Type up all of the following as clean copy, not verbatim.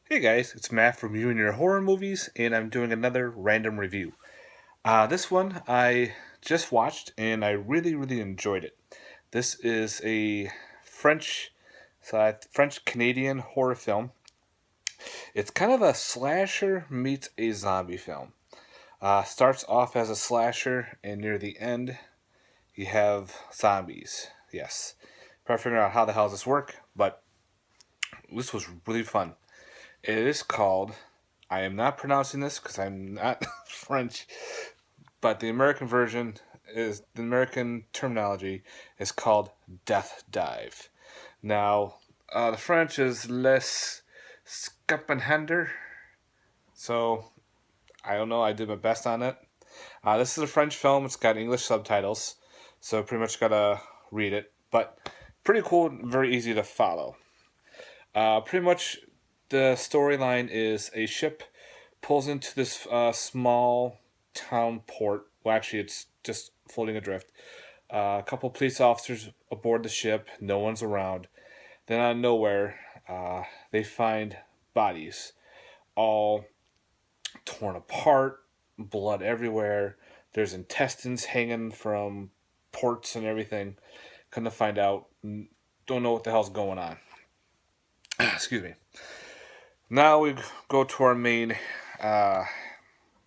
Hey guys, it's Matt from You and Your Horror Movies, and I'm doing another random review. This one I just watched, and I really enjoyed it. This is a French Canadian horror film. It's kind of a slasher meets a zombie film. Starts off as a slasher, and near the end, you have zombies. Yes, probably figuring out how the hell does this work, but this was really fun. It is called. I am not pronouncing this because I'm not French, but the American terminology is called Death Dive. Now, the French is Les Skeppenhender, so I don't know. I did my best on it. This is a French film. It's got English subtitles, so pretty much gotta read it. But pretty cool, very easy to follow. Pretty much, the storyline is a ship pulls into this small town port. Well, actually, it's just floating adrift. A couple police officers aboard the ship. No one's around. Then out of nowhere, they find bodies, all torn apart, blood everywhere. There's intestines hanging from ports and everything. Come to find out, don't know what the hell's going on. Excuse me. Now we go to our main uh,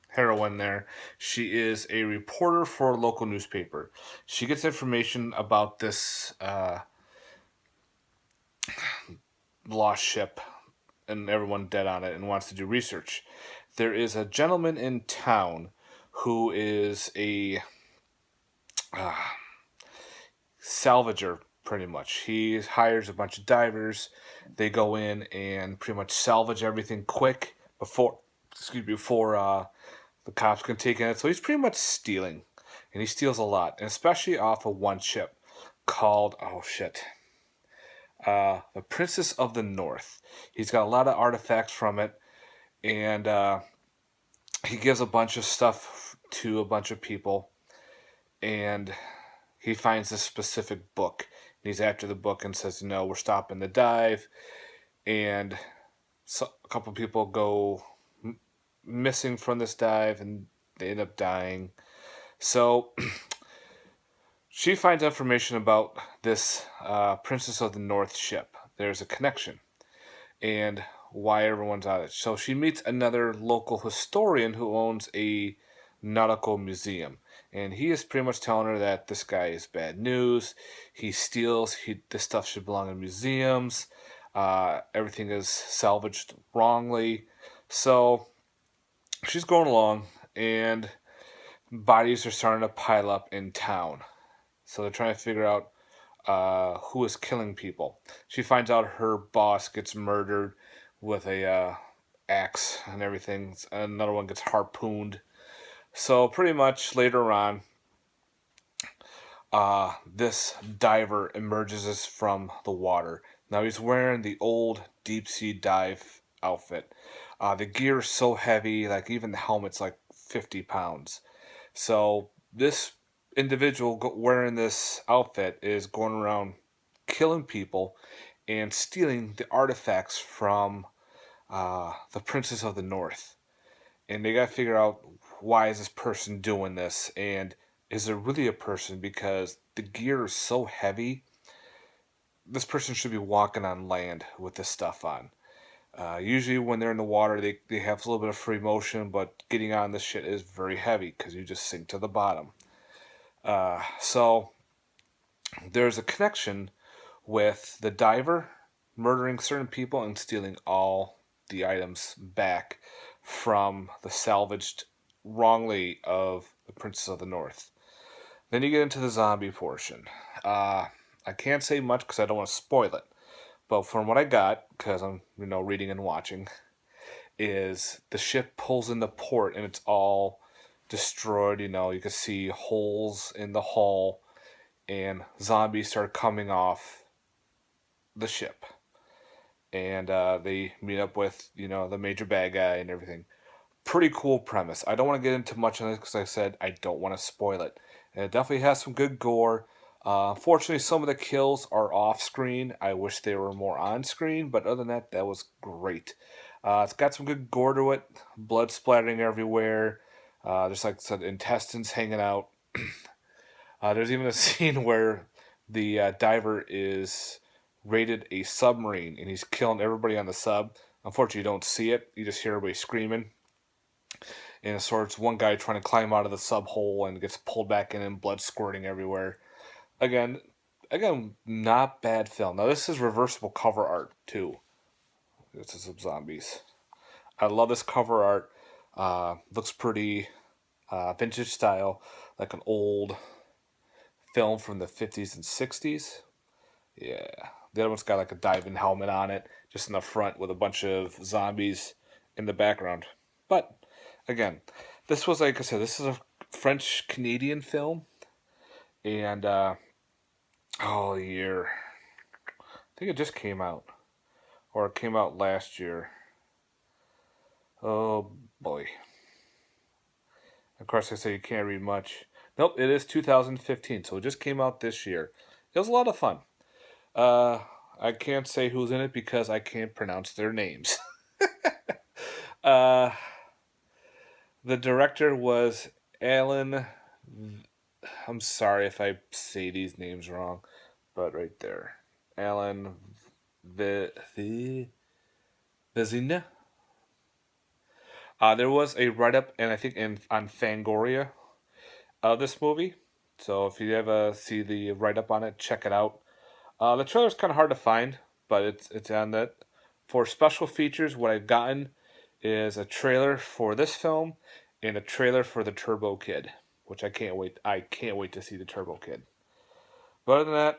heroine there. She is a reporter for a local newspaper. She gets information about this lost ship and everyone dead on it and wants to do research. There is a gentleman in town who is a salvager, pretty much. He hires a bunch of divers. They go in and pretty much salvage everything quick before the cops can take it. So he's pretty much stealing, and he steals a lot, and especially off of one ship called the Princess of the North. He's got a lot of artifacts from it, and he gives a bunch of stuff to a bunch of people, and he finds this specific book. And he's after the book and says, we're stopping the dive, and so a couple people go missing from this dive, and they end up dying. So she finds information about this Princess of the North ship. There's a connection and why everyone's on it. So she meets another local historian who owns a nautical museum. And he is pretty much telling her that this guy is bad news. He steals. This stuff should belong in museums. Everything is salvaged wrongly. So she's going along, and bodies are starting to pile up in town. So they're trying to figure out who is killing people. She finds out her boss gets murdered with a axe and everything. Another one gets harpooned. So pretty much later on, this diver emerges from the water. Now he's wearing the old deep sea dive outfit. The gear is so heavy, like even the helmet's like 50 pounds. So this individual wearing this outfit is going around killing people and stealing the artifacts from the Princess of the North. And they got to figure out, why is this person doing this, and is it really a person, because the gear is so heavy. This person should be walking on land with this stuff on. Usually when they're in the water, they have a little bit of free motion, but getting on this shit is very heavy because you just sink to the bottom. So there's a connection with the diver murdering certain people and stealing all the items back from the salvaged wrongly of the Princess of the North. Then you get into the zombie portion. I can't say much because I don't want to spoil it. But from what I got, because I'm reading and watching, is the ship pulls in the port and it's all destroyed. You can see holes in the hull, and zombies start coming off the ship, and they meet up with the major bad guy and everything. Pretty cool premise. I don't want to get into much on this because I said I don't want to spoil it. And it definitely has some good gore. Unfortunately, some of the kills are off screen. I wish they were more on screen, but other than that, that was great. It's got some good gore to it, blood splattering everywhere. Just like I said, intestines hanging out. There's even a scene where the diver is raided a submarine and he's killing everybody on the sub. Unfortunately, you don't see it. You just hear everybody screaming. And it starts one guy trying to climb out of the sub hole and gets pulled back in and blood squirting everywhere. Again, again, not bad film. Now this is reversible cover art too. This is some zombies. I love this cover art. Looks pretty vintage style, like an old film from the 50s and 60s. Yeah. The other one's got like a diving helmet on it, just in the front with a bunch of zombies in the background. But again, this was like I said, this is a French Canadian film, and oh, year. I think it just came out, or it came out last year. Oh boy. Of course, I say you can't read much. Nope, it is 2015, so it just came out this year. It was a lot of fun. Uh, I can't say who's in it because I can't pronounce their names. uh, the director was Alan. I'm sorry if I say these names wrong, but right there, Alan the Vizina. There was a write up, and I think on Fangoria of this movie. So if you ever see the write up on it, check it out. The trailer's kind of hard to find, but it's on that. For special features, what I've gotten is a trailer for this film and a trailer for the Turbo Kid, which I can't wait. I can't wait to see the Turbo Kid. But other than that,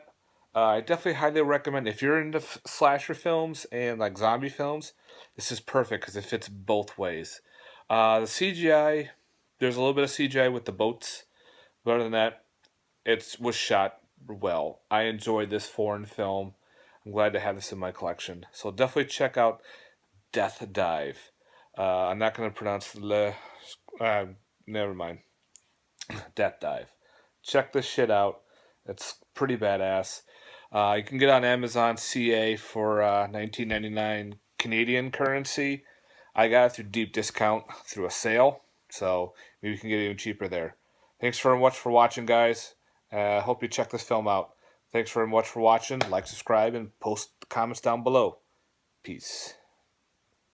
I definitely highly recommend if you're into slasher films and like zombie films. This is perfect because it fits both ways. The CGI, there's a little bit of CGI with the boats, but other than that, it was shot well. I enjoyed this foreign film. I'm glad to have this in my collection. So definitely check out Death Dive. I'm not going to pronounce le. Uh, Never mind. Death Dive. Check this shit out. It's pretty badass. You can get on Amazon CA for 19.99 Canadian currency. I got it through deep discount through a sale, so maybe you can get it even cheaper there. Thanks very much for watching, guys. Hope you check this film out. Thanks very much for watching. Like, subscribe, and post comments down below. Peace.